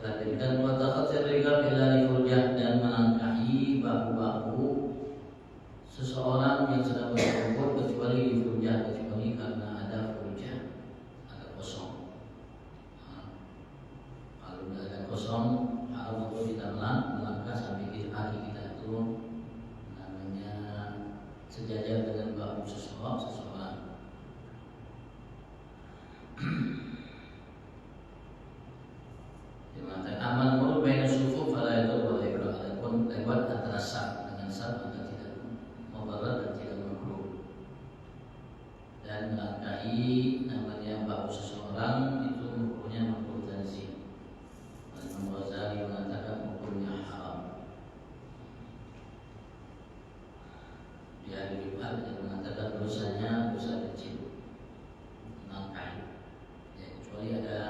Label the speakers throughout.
Speaker 1: dan watakhatir rikab illa lifurjah, dan melangkahi bahu-bahu seseorang yang sedang berkumpul kecuali lifurjah, kecuali karena ada furjah, ada kosong. Kalau tidak ada kosong, haram untuk kita melangkah sampai kaki kita itu namanya sejajar dengan bahu seseorang. Dimana aman mulu baina sufuf fala yadur wala yadur, adapun lewat antara saf dengan saf maka tidak mudarat dan tidak makruh. Dan melangkahi namanya bahu seseorang itu hukumnya makruh tanzih. Imam Ghazali mengatakan hukumnya haram. Dia juga mengatakan dosanya dosa kecil melangkahi, ya, kecuali ada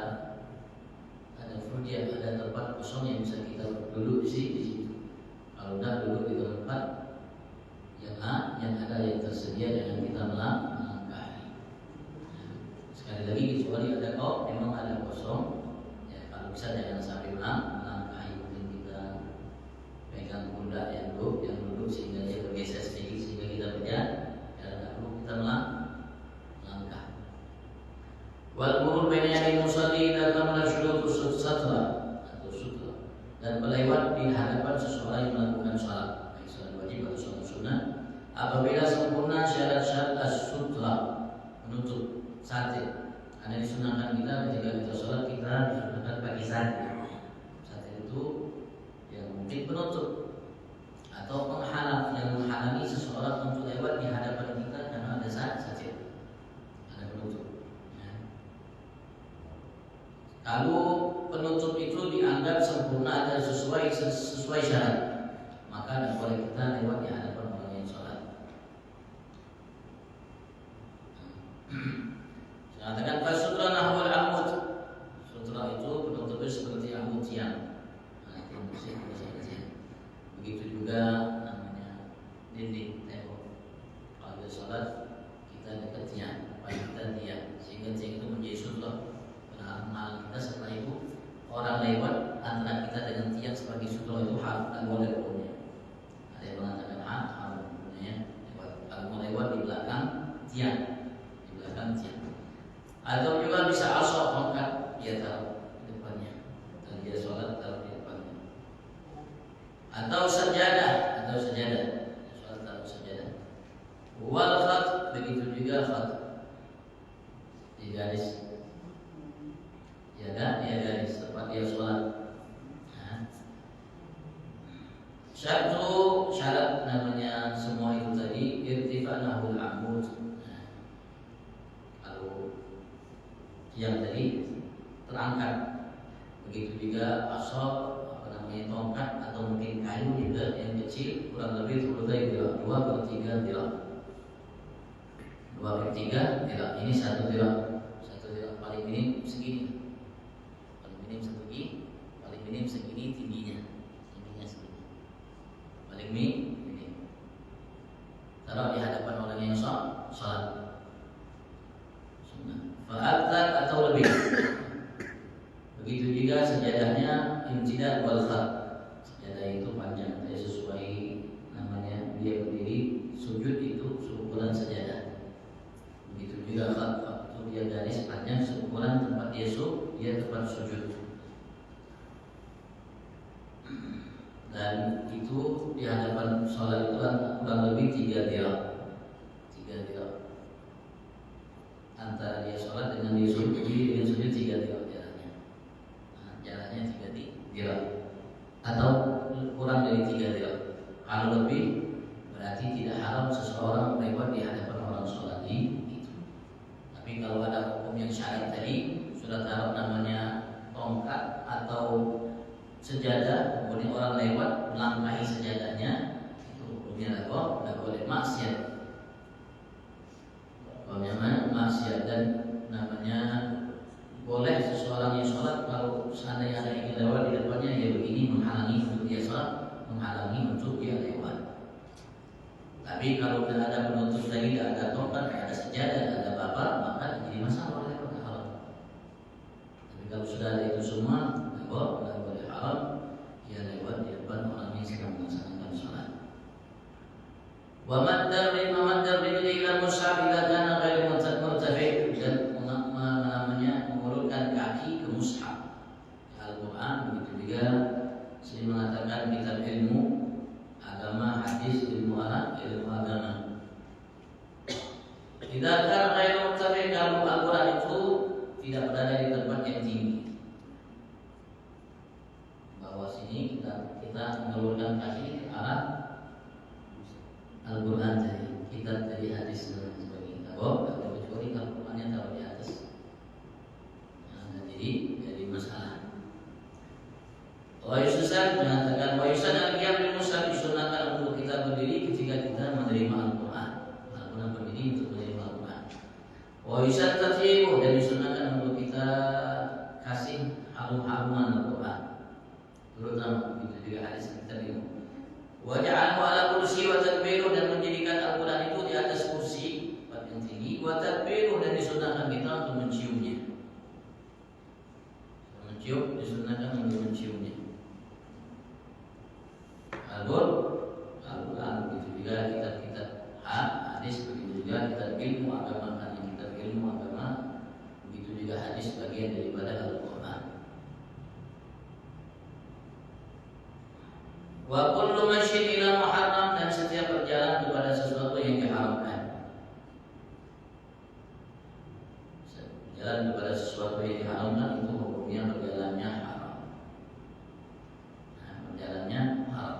Speaker 1: furjah, ada tempat kosong yang bisa kita duduk di situ. Kalau dah duduk di tempat yang ada yang tersedia, jangan kita melangkahi. Sekali lagi, kecuali ada memang ada kosong, ya, kalau bisa jangan sampai melangkahi. Mungkin kita pegang pundak yang duduk sehingga dia bergeser sedikit sehingga kita berjalan, ya tidak perlu kita melangkah. Wal murur baina yadayil musalli idza kamala syurutus satra atau sutra, dan melewat di hadapan seseorang yang melakukan salat, baik salat wajib atau salat sunnah, apabila sempurna syarat-syarat as-sutra, menutup satir. Karena disunahkan kita ketika kita salat, kita disunahkan pakai satir. Satir itu yang mungkin penutup atau penghalang yang menghalangi seseorang untuk lewat di hadapan kita karena ada satir, ada penutup. Kalau penutup itu dianggap sempurna dan sesuai syarat, maka tidak boleh kita lewat di hadapan orang yang sholat. Saya katakan fasutra nahwal amud. Sutra itu penutupnya seperti amud tiang. Nah, itu musik kecil. Begitu juga namanya dinding tembok. Kalau sholat kita dekat tiang, kita diam, sehingga tiang itu menjadi sutra. Menghalang kita. Setelah itu orang lewat antara kita dengan tiang sebagai sutra itu haram, dan boleh hukumnya. Ada yang mengatakan haram hukumnya kalau mau lewat di belakang tiang, atau juga bisa asal tongkat dia taruh di depannya dan dia sholat taruh di depannya, atau sajadah sholat taruh sajadah. Wal khat, begitu juga khat di garis. Dia garis tempat dia sholat. Syarat namanya semua itu tadi irtifa nahul amud. Kalau yang tadi terangkat, begitu juga asal tongkat atau mungkin kayu juga yang kecil, kurang lebih 2/3 dirham. 2/3 dirham. Ini 1 dirham. 1 dirham paling minim segini. Paling minim segini tingginya segini. Paling minim. Taruh di hadapan orang yang sholat. Fa'aktar atau lebih. Begitu juga sajadahnya imtidad wal khat. Sajadah itu panjang, sesuai namanya dia berdiri, sujud itu seukuran sajadah. Begitu juga khat itu dia garis panjang seukuran tempat dia tempat sujud. Dan itu di hadapan sholat itu kan kurang lebih 3 dirham. Antara dia sholat dengan dia sujud 3 dirham jaraknya. Jaraknya 3 dirham atau kurang dari 3 dirham. Kalau lebih berarti tidak haram seseorang lewat di hadapan orang sholat itu. Tapi kalau ada hukum yang syarat tadi, sudah taruh namanya tongkat atau sejadah, kemudian orang lewat melangkahi sejadahnya, itu hukumnya tidak boleh maksiat. Hukumnya maksiat, dan namanya boleh seseorang yang sholat kalau seandainya ada yang lewat di depannya, ya begini menghalangi untuk dia sholat, menghalangi untuk dia lewat. Tapi kalau tidak ada penutup lagi, tidak ada tongkat, tidak ada sejadah, tidak ada apa-apa, maka jadi masalah lewat haram. Tapi kalau sudah ada itu semua, tidak boleh. juga saya mengatakan kitab ilmu agama, hadis, ilmu agama. Tidak akan ghairu muttabi, kalau Al-Quran itu tidak berada di tempat yang tinggi. Bahwa sini kita mengeluarkan kaki ke arah Al-Quran tadi, kitab dari hadis dan sebagainya. Kalau kecuali Al-Qurannya taruh di atas. Nah, jadi masalah. Wa yusan mengatakan wa yusan al-qiyam bil mushaf, disunahkan untuk kita berdiri ketika kita menerima Al-Quran. Al-Quran berdiri untuk menerima Al-Quran. Wa yusan tartibu, dan disunahkan untuk kita kasih harum-haruman Al-Quran. Terutama itu juga hadis kita ini. Wa ja'alahu ala kursi wa tadbiru, dan menjadikan Al-Quran itu di atas kursi tempat yang tinggi. Wa tadbiru, dan disunahkan kita untuk menciumnya. Mencium disunahkan untuk menciumnya. Al-Quran begitu juga kitab-kitab hadis, begitu juga kitab ilmu agama, karena kitab ilmu agama begitu juga hadis bagian daripada Al-Quran. Wa kullu masyin ila muharram, dan setiap berjalan kepada sesuatu yang diharamkan. Berjalan kepada sesuatu yang diharamkan itu hukumnya berjalannya haram. Nah, berjalannya haram.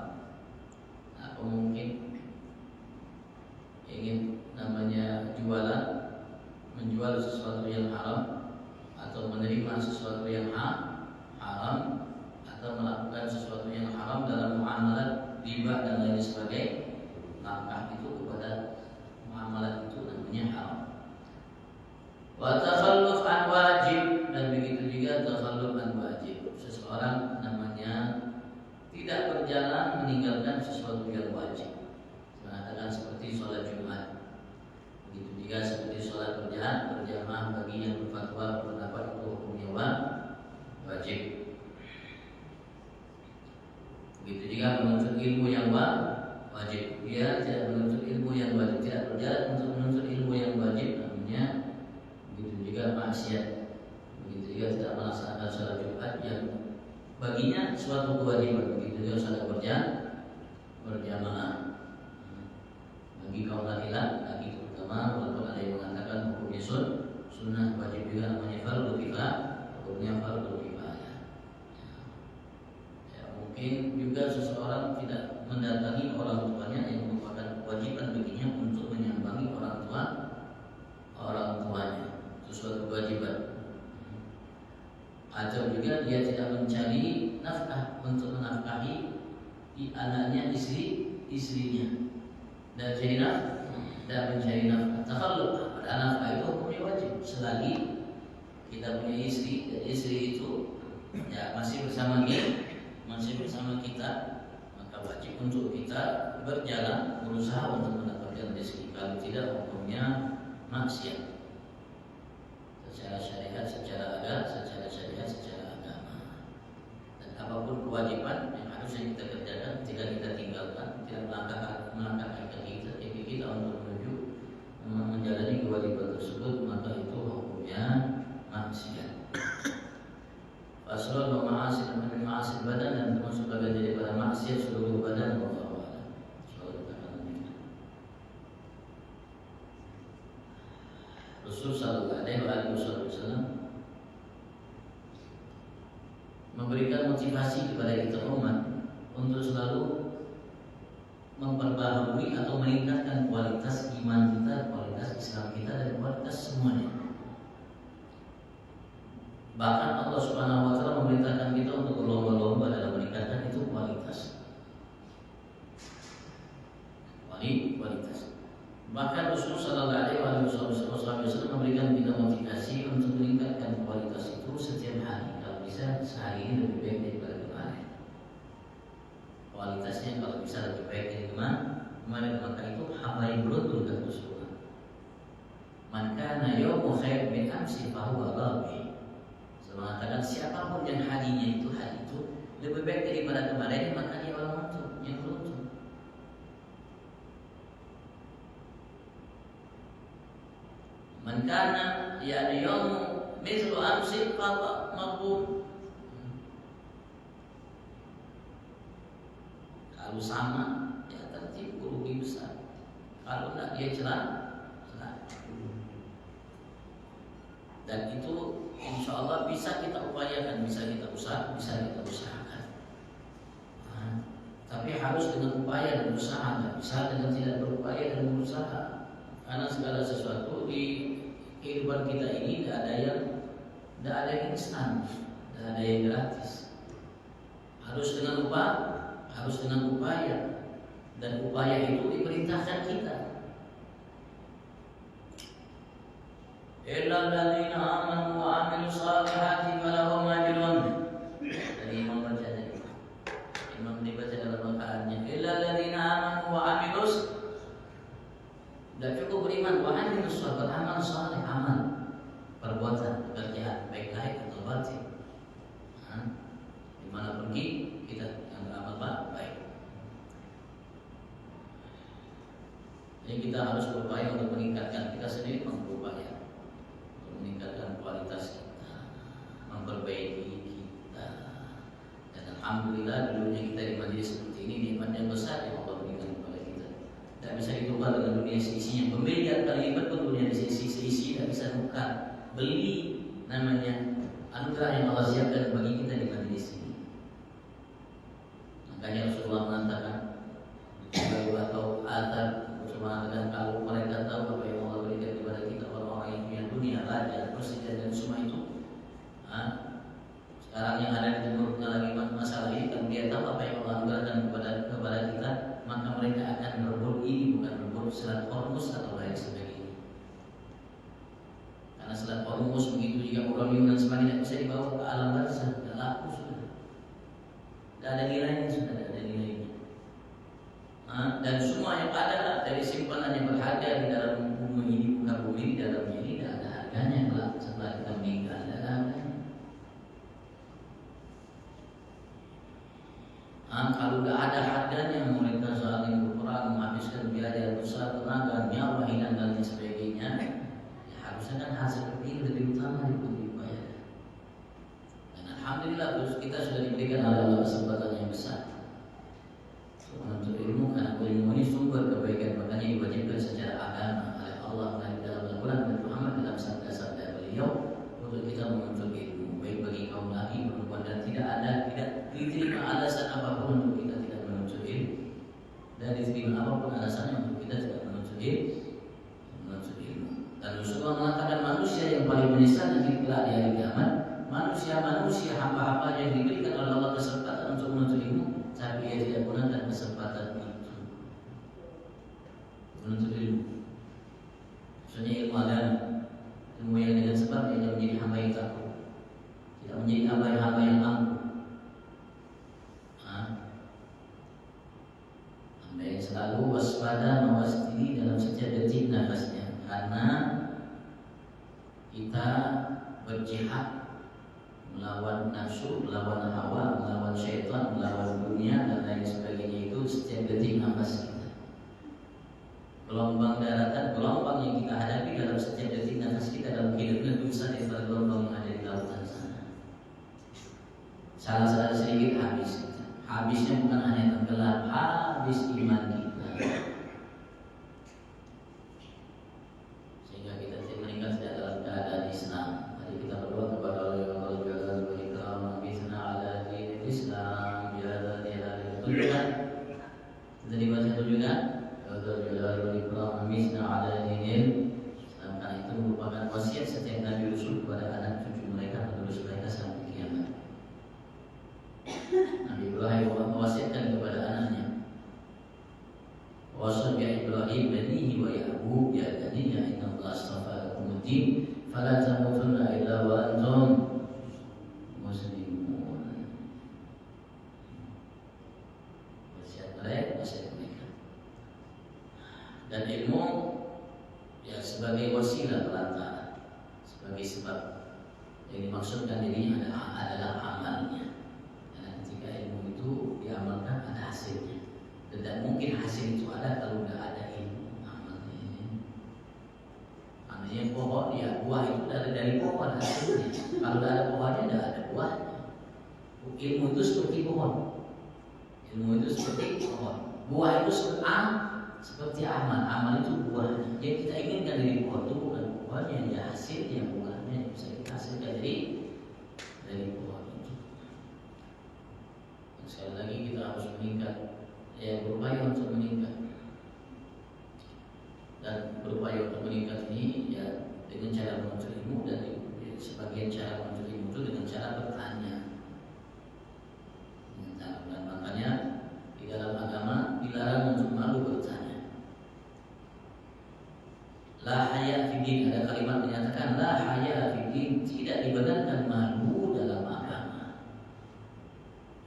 Speaker 1: Mungkin ingin namanya menjual sesuatu yang haram, atau menerima sesuatu yang haram, atau melakukan sesuatu yang haram dalam muamalah riba dan lain sebagainya, langkah itu kepada muamalah itu namanya haram. Wa takhalluf an wajib, dan begitu juga takhalluf an wajib. Seseorang namanya tidak berjalan meninggalkan sesuatu yang wajib. Mengatakan seperti sholat Jumat. Begitu juga seperti sholat berjamaah bagi yang berfatwa berpendapat itu hukumnya wajib. Begitu juga menuntut ilmu yang wajib. Dia tidak menuntut ilmu yang wajib, tidak berjalan untuk menuntut ilmu yang wajib, namanya begitu juga maksiat. Begitu juga tidak melaksanakan sholat Jumat yang baginya suatu kewajiban. Begitu juga sholat berjamaah bagi kaum laki-laki terutama, walaupun ada yang mengatakan hukumnya sunnah, wajib juga namanya fardhu kifayah, hukumnya fardhu kifayah. Ya, mungkin juga seseorang tidak mendatangi orang tuanya yang merupakan kewajiban baginya untuk menyambangi orang tuanya, itu suatu kewajiban. Atau juga dia tidak mencari nafkah untuk menafkahi anaknya, istrinya, dan mencari nafkah. Takhalluf pada nafkah itu hukumnya wajib selagi kita punya istri, dan istri itu ya masih bersama kita, maka wajib untuk kita berjalan berusaha untuk mendapatkan rezeki. Kalau tidak, hukumnya maksiat secara syariat, secara agama. Dan apapun kewajiban yang harusnya kita kerjakan, tidak kita tinggalkan, tidak melangkahkan kaki kita untuk menuju menjalani kewajiban tersebut, maka itu hukumnya maksiat. Faslun wa ma'asid badan, dan termasuk bagian daripada maksiat seluruh badan. Rasul sallallahu alaihi wasallam memberikan motivasi kepada kita umat untuk selalu memperbaharui atau meningkatkan kualitas iman kita, kualitas Islam kita, dan kualitas semuanya. Bahkan Allah Subhanahu wa taala memerintahkan kita untuk berlomba-lomba dalam meningkatkan itu kualitas. Bahkan Rasulullah sallallahu alaihi wasallam memberikan kita motivasi untuk meningkatkan kualitas itu setiap hari. Kalau bisa sehari ini lebih baik daripada kemarin. Kualitasnya kalau bisa lebih baik dari kemarin, maka itu hamba yang beruntung dan Rasulullah. Man kana yawmu khair min amsi fa huwa rabi. Mengatakan siapapun yang hari itu lebih baik daripada kemarin, maka dia orang yang beruntung. Man kana yawmu mithlu amsi fa maqbul. Kalau sama, ya tertipu rugi besar. Kalau tidak dia celah. Dan itu insya Allah bisa kita upayakan, bisa kita usahakan. Tapi harus dengan upaya dan usaha, tidak bisa dengan tidak berupaya dan berusaha. Karena segala sesuatu di kehidupan kita ini tidak ada yang instan, tidak ada yang gratis. Harus dengan upaya, dan upaya itu diperintahkan kita. Illal ladzina amanu wa 'amilus shalihati falahum ajrun. Tadi Imam baca tadi. Imam dibaca dalam bacaan-nya. Illal ladzina amanu wa 'amilus. Tidak cukup beriman wa 'amilus shalihati, amal saleh, amal perbuatan, pekerjaan baik lahir atau batin. Di mana pergi kita yang beramal baik. Jadi kita harus berupaya untuk meningkatkan, kita sendiri berupaya meningkatkan kualitas kita, memperbaiki kita. Dan alhamdulillah dulunya kita di majelis seperti ini nikmat yang besar yang Allah berikan kepada kita. Tidak bisa ditukar dengan dunia seisinya. Miliar kali lipat pun dunia seisi tidak bisa tukar. Beli namanya anugerah yang Allah siapkan bagi kita di majelis ini. Makanya Rasulullah mengatakan atau atar mengatakan kalau mereka tahu apa yang Allah berikan kepada kita orang-orang yang punya dunia, raja, presiden dan semua itu, sekarang yang ada di timur lagi masalah ini, kalau dia tahu apa yang Allah anugerahkan kepada kita, maka mereka akan berebut ini, bukan berebut selat Hormuz atau lain sebagainya. Karena selat Hormuz begitu juga uranium dan sebagainya bisa dibawa ke alam barzah, tidak laku sudah, tidak ada nilainya, sudah tidak ada nilainya. Dan semua yang ada dari simpanan yang berharga di dalam bumi ini, muka bumi di dalamnya ini tidak ada harganya kelak setelah kita meninggal, tidak ada harganya. Kalau tidak ada harganya, mereka saling berperang, menghabiskan biaya besar, tenaga, nyawa, hilang dan lain sebagainya. Ya, harusnya kan hasil seperti ini lebih utama diupayakan. Dan alhamdulillah terus kita sudah diberikan oleh Allah kesempatan yang besar menuntut ilmu, karena ilmu ini sumber kebaikan, makanya diwajibkan secara agama oleh Allah dalam Al-Quran dan Muhammad dalam sabda-sabda beliau untuk kita menuntut ilmu, baik bagi kaum laki perempuan, dan tidak diterima alasan apapun untuk kita tidak menuntut ilmu, dan diterima apapun alasannya untuk kita tidak menuntut ilmu. Dan Rasulullah mengatakan manusia yang paling menyesal nanti kelak di hari kiamat, manusia hamba-hamba yang diberikan oleh Allah kesempatan untuk menuntut ilmu, tapi ia tidak gunakan kesempatan itu menuntut ilmu. Maksudnya ilmu agama, ilmu yang dengan sebab dia menjadi hamba yang takut, tidak menjadi hamba yang angkuh, hamba yang selalu waspada, mawas diri dalam setiap detik nafasnya, karena kita berjihad melawan nafsu, melawan hawa, melawan syaitan, melawan dunia dan lain sebagainya itu setiap detik nafas kita. Gelombang daratan, gelombang yang kita hadapi dalam setiap detik nafas kita dalam hidup lebih besar daripada gelombang yang ada di lautan sana. Salah sedikit habis kita. Habisnya bukan hanya tenggelam, habis iman kita. Sehingga kita meninggal tidak dalam keadaan Islam. Mari kita berdoa kepada Allah Islam ya tunjukkan kita dibaca tunjukkan karena itu merupakan wasiat setiap Nabi Rasul kepada anak cucu mereka, penerus mereka sampai kiamat. Nabi Ibrahim mewasiatkan kepada anaknya, wasal ya Ibrahim banihi wa Ya'qub ya baniya inna Allah astafa lakum ad-din fala tamutunna illa wa antum muslimun. Dan ilmu ya sebagai wasilah perantara, sebagai sebab yang dimaksudkan dirinya adalah amalnya. Karena ketika ilmu itu diamalkan ada hasilnya. Tidak mungkin hasil itu ada kalau tidak ada ilmu amalnya. Artinya pohon ya buah itu dari pohon hasilnya. Kalau tidak ada pohonnya tidak ada buahnya. Ilmu itu seperti pohon. Ilmu itu seperti pohon, buah itu seperti amal. Amal itu buahnya. Yang kita inginkan dari pohon itu bukan buahnya, ya hasilnya, buahnya yang bisa kita hasilkan dari pohon itu. Dan sekali lagi kita harus meningkat, berupaya untuk meningkat. Dan berupaya untuk meningkat ini ya dengan cara menuntut ilmu, dan sebagian cara menuntut ilmu itu dengan cara bertanya. Dan makanya di dalam agama dilarang untuk malu bertanya. La haya fiddin, ada kalimat menyatakan la haya fiddin, tidak dibenarkan malu dalam agama.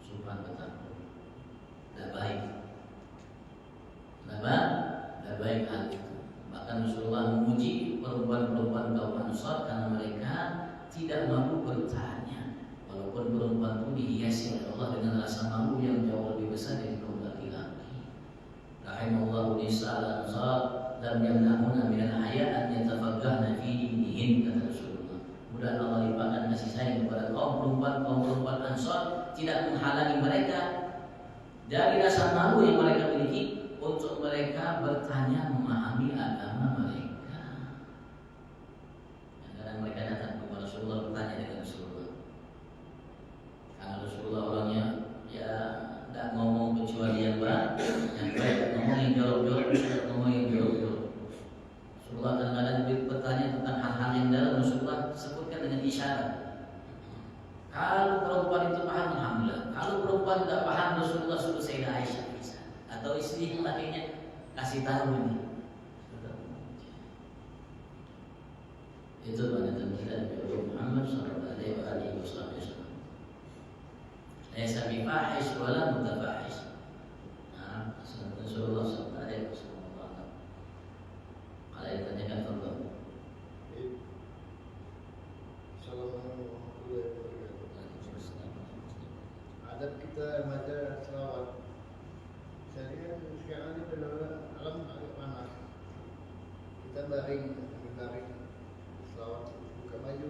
Speaker 1: Subhan betul, tidak baik, tidak baik hal itu. Bahkan Rasulullah memuji perempuan-perempuan kaum Ansar karena mereka tidak malu bertanya, walaupun perempuan itu dihiasi oleh Allah dengan rasa malu yang jauh lebih besar dari kaum laki-laki. Rahimallahu nisa'al ansar lam yamna'una minal haya an yatafaqqahna fi dinihin, kata Rasulullah. Mudah Allah limpahkan kasih sayang kepada kaum perempuan Ansar, tidak menghalangi mereka dari rasa malu yang mereka miliki untuk mereka bertanya, memahami agama mereka. Kadang mereka datang kepada Rasulullah bertanya dengan Rasulullah. Karena Rasulullah orangnya ya tidak ngomong kecuali yang baik, ngomong yang jorok-jorok, ngomong yang jorok-jorok. Rasulullah kadang-kadang bertanya tentang hal-hal yang dalam, Rasulullah sebutkan dengan isyarat. Kalau perempuan itu paham, alhamdulillah. Kalau perempuan tidak paham, Rasulullah suruh Sayyidah Aisyah atau istri yang lainnya kasih tahu ini. Itu panduan kita Nabi Muhammad sallallahu alaihi wasallam. Laisa bifahish wala mutafahish. Nah, Rasulullah sallallahu alaihi wasallam. Kalau ditanyakan tentang
Speaker 2: adab kita baca selawat. Saya sekarang ini benar-benar alam agak panas. Kita baring selawat, buka baju.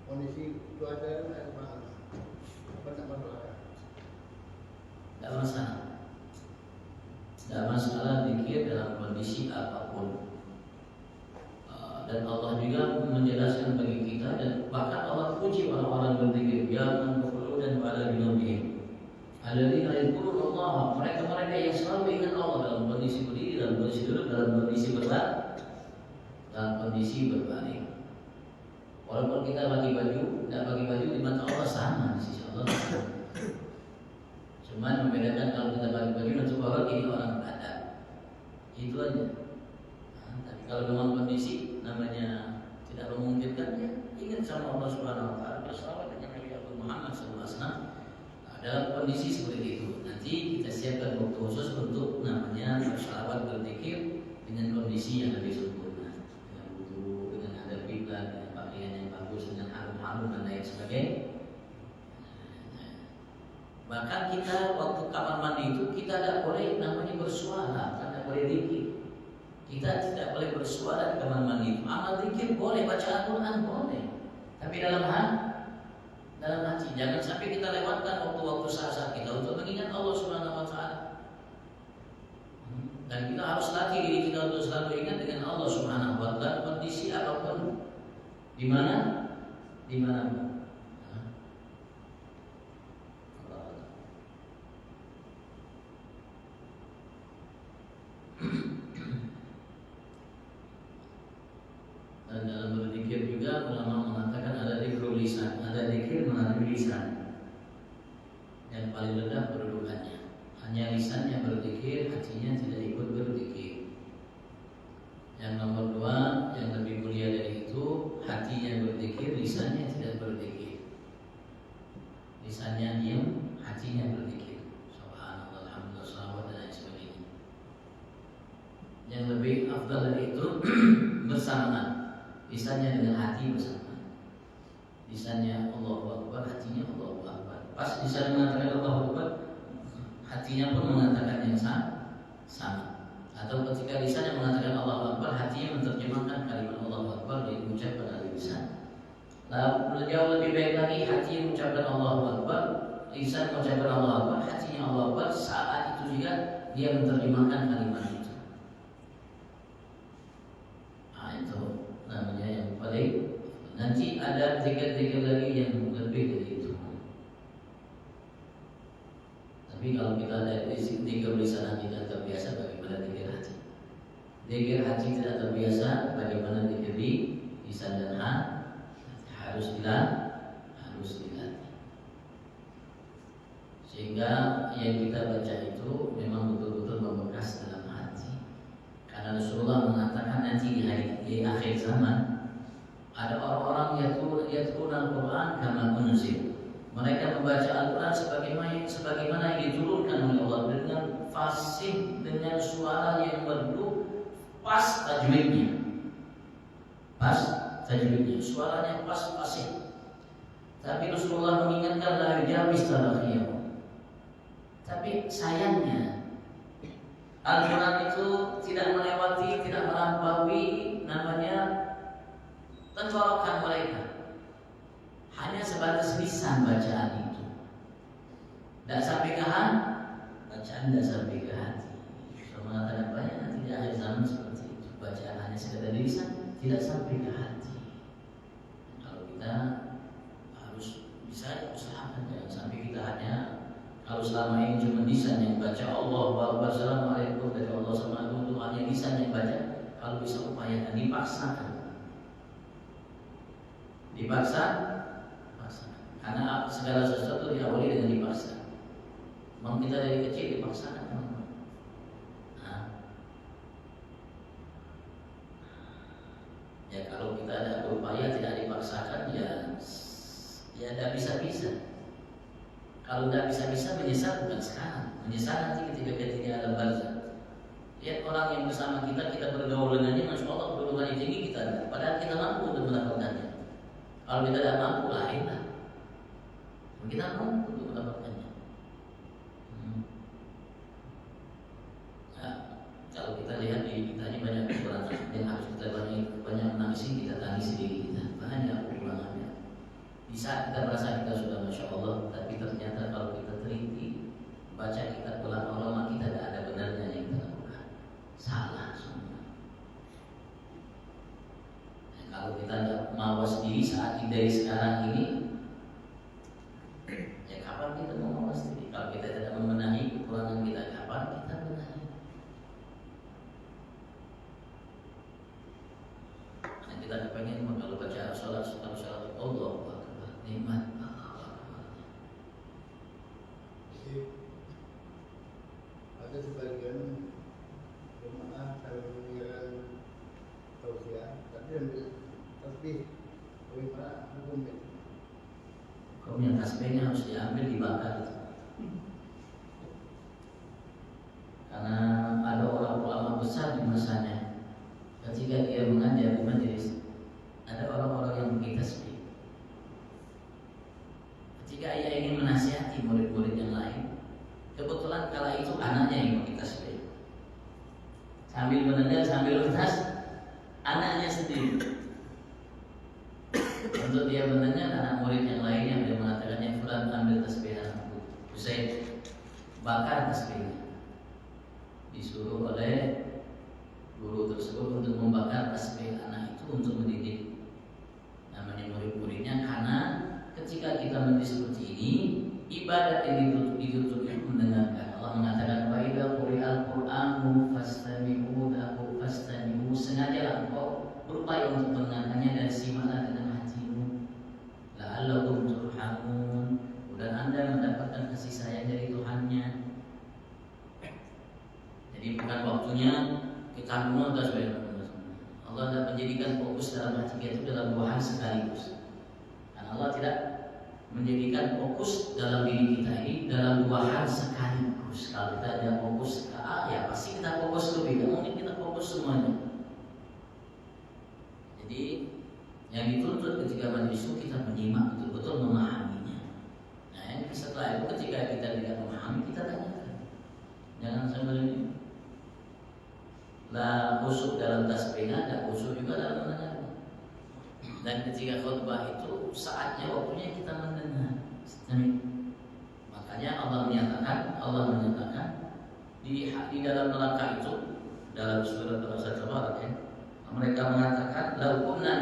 Speaker 2: Kondisi cuaca agak panas. Apa tak masalah?
Speaker 1: Tidak masalah. Tidak masalah zikir dalam kondisi apapun. Dan Allah juga menjelaskan bagi kita, dan bahkan Allah puji orang-orang berzikir, ya man dan pada binabihim alladzina yadhkuruna Allah, mereka yang selalu ingat Allah dalam kondisi berdiri, dalam kondisi duduk, dalam kondisi berbaring. Walaupun kita bagi baju, tidak bagi baju, di mata Allah sama di sisi Allah. Cuma membedakan kalau kita bagi baju untuk orang ini orang beradab, itu aja. Tapi kalau dengan kondisi namanya tidak memungkinkan, ya ingat sama Allah Subhanahu Wa Taala, bersalawat dengan Nabi Muhammad SAW. Dalam kondisi seperti itu, nanti kita siapkan waktu khusus untuk namanya bersalawat, berzikir dengan kondisi yang lebih sempurna, dengan wudu, dengan adab kiblat, dengan pakaian yang bagus, dengan harum-harum dan lain sebagainya. Bahkan kita waktu kamar mandi itu kita tidak boleh namanya bersuara, tidak boleh zikir. Kita tidak boleh bersuara di kamar mandi itu. Amal zikir boleh, baca Al-Quran boleh, tapi dalam hati. Jangan sampai kita lewatkan waktu-waktu saat-saat kita untuk mengingat Allah Subhanahu Wa Taala. Dan kita harus latih diri kita untuk selalu ingat dengan Allah Subhanahu Wa Taala kondisi apapun, di mana. Dan dalam berzikir juga ulama mengatakan ada zikrul lisan, ada zikir melalui lisan. Yang paling rendah kedudukannya, hanya lisan yang berzikir, hatinya tidak ikut berzikir. Yang nomor dua, yang lebih mulia dari itu, hatinya berzikir, lisannya tidak berzikir. Lisannya diam, hatinya berzikir. Subhanallah, alhamdulillah, salawat dan lain sebagainya. Yang lebih afdal dari itu bersamaan. Lisannya dengan hati bersama. Lisannya Allahu Akbar, hatinya Allahu Akbar. Pas lisan mengatakan Allahu Akbar, hatinya pun mengatakan yang sama. Atau ketika lisannya mengatakan Allahu Akbar, hatinya menerjemahkan kalimat Allahu Akbar yang diucapkan oleh lisan. Lalu jauh lebih baik lagi hati mengucapkan Allahu Akbar, lisan mengucapkan Allah Akbar, hatinya Allah Akbar, saat itu juga dia menerjemahkan kalimat itu. Nah, itu namanya yang paling. Nanti ada zikir-zikir lagi yang lebih dari itu. Tapi kalau kita ada zikir lisan tidak terbiasa, bagaimana zikir hati? Zikir hati tidak terbiasa, bagaimana zikir lisan dan hati? Harus dilatih. Sehingga yang kita baca itu memang betul-betul membekas dalam hati. Karena Rasulullah mengatakan nanti di akhir zaman ada orang-orang yatluna Al-Quran kama unzil. Mereka membaca Al-Quran sebagaimana yang diturunkan oleh Allah, dengan fasih, dengan suara yang merdu, pas tajwidnya. Suaranya pas fasih. Tapi Rasulullah mengingatkan la yujawis tarakhiyah. Tapi sayangnya Al-Quran itu tidak melewati, tidak melampaui namanya tenggorokan mereka. Hanya sebatas lisan bacaan itu, tidak sampai ke hati. Bacaan tidak sampai ke hati. Saya mengatakan banyak nanti di akhir zaman seperti itu. Bacaan hanya sekedar lisan, tidak sampai ke hati. Kalau kita harus bisa usahakan jangan sampai kita hanya, kalau selama ini cuma lisan yang baca Allahu Akbar, Assalamualaikum dari Allah sama itu hanya lisan yang baca. Kalau bisa upayakan dipaksa, karena segala sesuatu diawali dengan dipaksa. Memang kita dari kecil dipaksakan. Ya kalau kita ada berupaya tidak dipaksakan, ya tidak bisa. Kalau tidak bisa menyesal bukan sekarang, menyesal nanti ketika kita tidak ada barzah. Lihat orang yang bersama kita bergaul dengannya, masya Allah kedudukannya tinggi kita, padahal kita mampu untuk mendapatkannya. Kalau kita tidak mampu, lainlah. Kita mampu untuk mendapatkannya. Nah, kalau kita lihat di kita ini banyak kekurangan yang harus kita banyak menangisi, kita tangisi diri kita. Banyak kekurangannya. Di saat kita merasa kita sudah masya Allah, tapi ternyata kalau kita teliti, baca kitab ulama kita tidak ada benarnya yang kita lakukan. Salah semua. Nah, kalau kita tidak mawas diri saat dari sekarang ini, ya kapan kita mau mawas diri? Kalau kita tidak membenahi kekurangan kita, kapan kita benahi? Nah, kita pengen kalau baca sholat Allah Akbar, nikmat Allah.
Speaker 2: Ada sebagian jemaah kalau meninggalkan tausiah, tapi ambil tasbih. Bagaimana hukumnya?
Speaker 1: Hukumnya tasbihnya harus diambil, dibakar. Karena ada orang ulama besar di masanya, ketika dia mengajar di majelis, ada orang-orang yang pergi tasbih. Ketika ia ingin menasihati murid-murid yang lain, kebetulan kala itu anaknya yang pergi tasbih. Sambil mendengar, sambil lintas, anaknya sendiri. Untuk dia mendengar, anak murid yang lainnya dia mengatakannya, Fulan ambil tasbih anakku, Husain bakar tasbihnya. Disuruh oleh guru tersebut untuk membakar tasbih anak itu untuk mendidik namanya murid-muridnya. Karena ketika kita mendidik seperti ini, ibadat yang ditutup itu mendengarkan. Allah mengatakan wa idza quri'al qur'anu fastami'u lahu fastami'u. Sengajalah engkau berupaya untuk mendengarkannya dan simaklah dengan hatimu. La'allakum turhamun. Dan Anda mendapatkan kasih sayang dari Tuhannya. Jadi bukan waktunya kita menonton sebenarnya. Allah tidak menjadikan fokus dalam hati kita itu dalam dua hal sekaligus. Karena Allah tidak menjadikan fokus dalam diri kita ini dalam dua hal sekaligus. Kalau kita ada fokus ke A, ya pasti kita fokus ke B. Tidak mungkin kita fokus semuanya. Jadi yang dituntut ketika majelis itu kita menyimak betul-betul memahaminya. Nah, setelah itu ketika kita tidak memahami, kita tanyakan. Jangan sambil ini. La khusyuk dalam tasbihnya, dan khusyuk juga dalam mendengarnya. Dan ketika khutbah itu saatnya waktunya kita mendengar.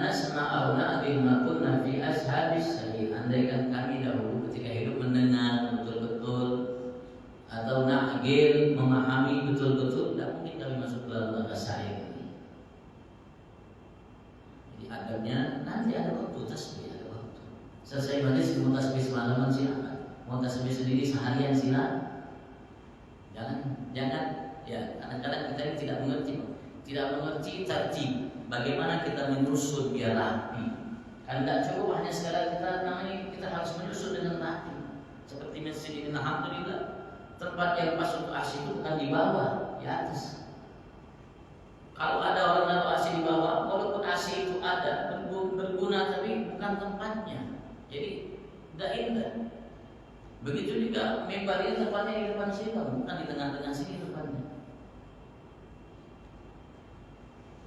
Speaker 1: nasma aw na'lim ma kunna fi ashabis sa'ir. Andaikan kami dahulu ketika hidup mendengar betul-betul atau na'gil memahami betul-betul, tidak mungkin kami masuk ke dalam neraka sa'ir. Jadi adabnya nanti ada waktu tasbih, ada waktu. Selesai majlis mau tasbih semalaman silakan. Mau tasbih sendiri seharian silakan. Jangan ya, kadang-kadang kita ini tidak mengerti tertib bagaimana kita menyusun biar rapi. Kan tidak cukup hanya sekarang kita harus menyusun dengan rapi. Seperti masjid ini, alhamdulillah tempat yang pas untuk AC itu bukan di bawah, di atas. Kalau ada orang naruh AC di bawah, walaupun AC itu ada berguna tapi bukan tempatnya, jadi tidak indah. Begitu juga mimbar ini tempatnya di depan sini, bukan di tengah-tengah sini tempatnya.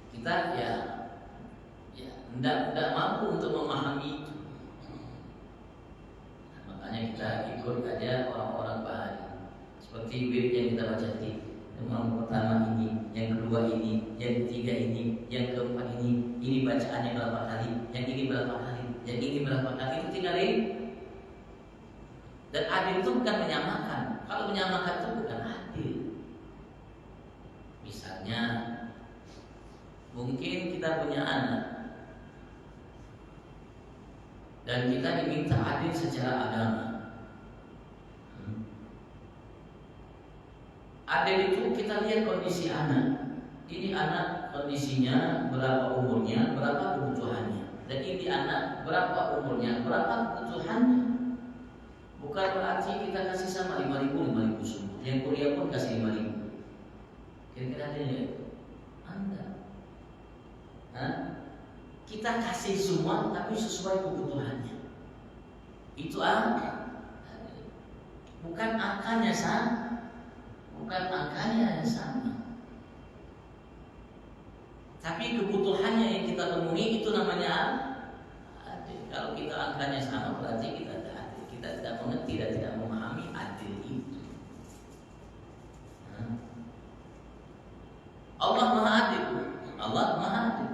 Speaker 1: Kita ya tidak mampu untuk memahami itu. Nah, makanya kita ikut aja orang-orang baik. Seperti wirid yang kita baca tadi, yang pertama ini, yang kedua ini, yang ketiga ini, yang keempat ini bacaannya berapa kali, yang ini berapa kali, yang ini berapa kali, itu tinggal ini. Dan adil itu bukan menyamakan. Kalau menyamakan itu bukan adil. Misalnya, mungkin kita punya anak dan kita diminta adil secara agama. Adil itu kita lihat kondisi anak. Ini anak kondisinya berapa umurnya, berapa kebutuhannya. Dan ini anak berapa umurnya, berapa kebutuhannya. Bukan berarti kita kasih sama 5.000 semua. Yang kuliah pun kasih 5.000. Kira-kira adilnya itu? Anda. Kita kasih semua tapi sesuai kebutuhannya. Itu adil. Bukan angkanya sama. Bukan angkanya yang sama, tapi kebutuhannya yang kita penuhi itu namanya adil. Kalau kita angkanya sama berarti kita tidak adil. Kita tidak mengerti dan tidak memahami adil itu. Allah Maha Adil. Allah Maha Adil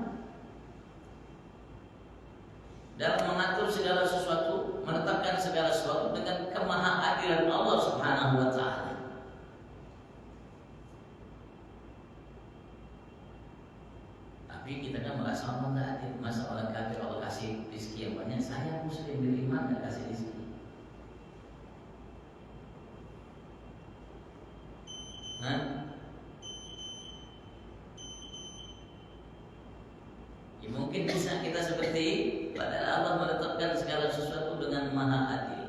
Speaker 1: dalam mengatur segala sesuatu, menetapkan segala sesuatu dengan kemahaadilan Allah Subhanahu wa Ta'ala. Tapi kita kan merasa Allah tidak adil. Masa orang kafir Allah kasih rezeki yang banyak, saya muslim beriman tidak kasih rezeki. Ya, mungkin bisa kita seperti padahal Allah menetapkan segala sesuatu dengan maha adil.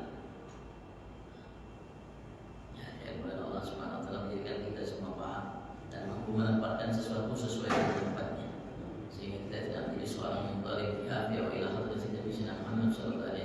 Speaker 1: Ya, kemudian Allah Subhanahu wa Ta'ala menjadikan kita semua paham dan mampu menempatkan sesuatu sesuai dengan tempatnya, sehingga kita tidak menjadi seorang yang zalim. Ya, wa ila hadratin Nabi Muhammad sallallahu alaihi